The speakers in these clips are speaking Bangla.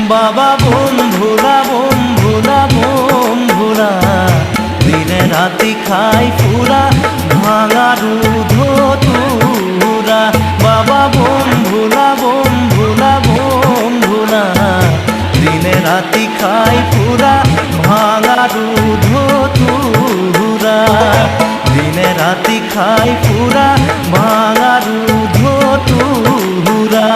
বাবা বন্ধুরা বন্ধুরা বন্ধুরা দিনে রাতি খাই পুরা ভাঙা দুধ তুরা বাবা বন্ধুরা বন্ধুরা বন্ধুরা দিনে রাতি খাই পুরা ভাঙা দুধ তুরা দিনে রাতি খাই পুরা ভাঙা দুধ তুরা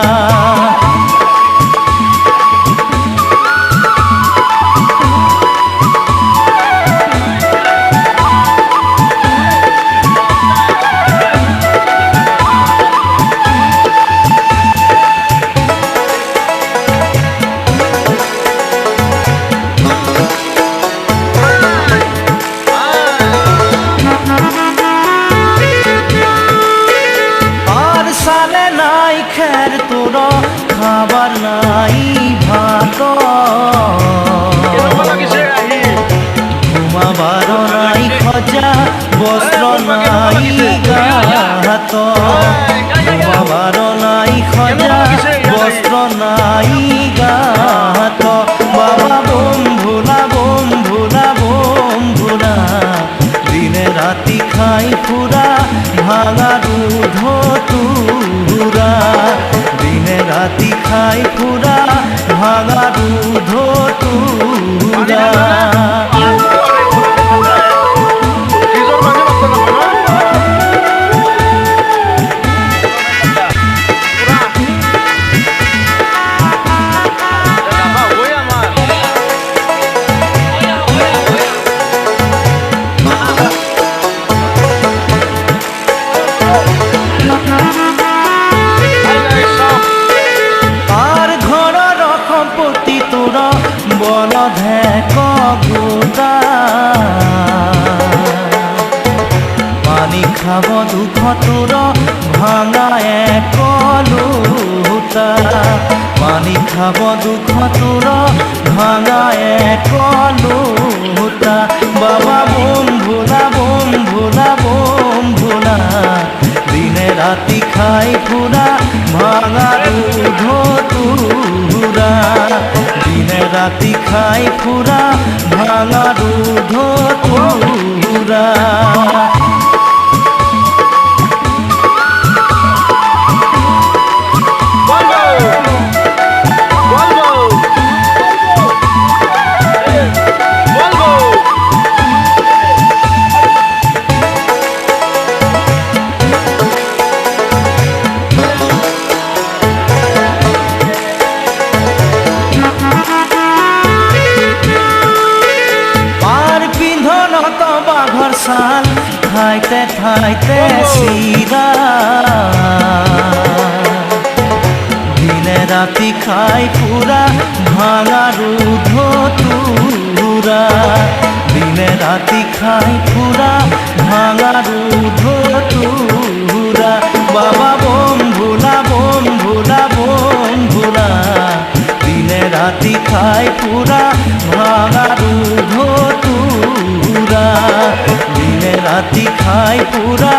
খাবার নাই ভাত ঘুমাবার নাই খজা বস্ত্র নাই গাহাত ঘুমাবার নাই খজা বস্ত্র নাই গাহাত বাবা বন্ধুরা বন্ধুরা বন্ধুরা দিনে রাতি খাই পুরা ভাঙা দুধ তুরা দিনে রাতি খাই পুরা ভাঙা দুধ তুরা বল ধেক গোটা পানি খাব দুঃখ তোর ভাঙা এক লোটা পানি খাব দুঃখ তোর ভাঙা এক লোটা বাবা বন্ধুরা বন্ধুরা বন্ধুরা দিনে রাতি খাই পুরা ভাঙা দুধ তুরা দিনে রাতি খাই পুরা ভাঙা দুধ তুরা সাল খাইতে খাইতে সিরা দিনে রাতি খাই পুরা ভাঙা দুধ তুরা দিনে রাতি খাই পুরা ভাঙা দুধ তুরা বাবা বন্ধুরা বন্ধুরা বন্ধুরা দিনে রাতি খাই পুরা ভাঙা দুধ তুরা দিনে রাতি খাই পুরা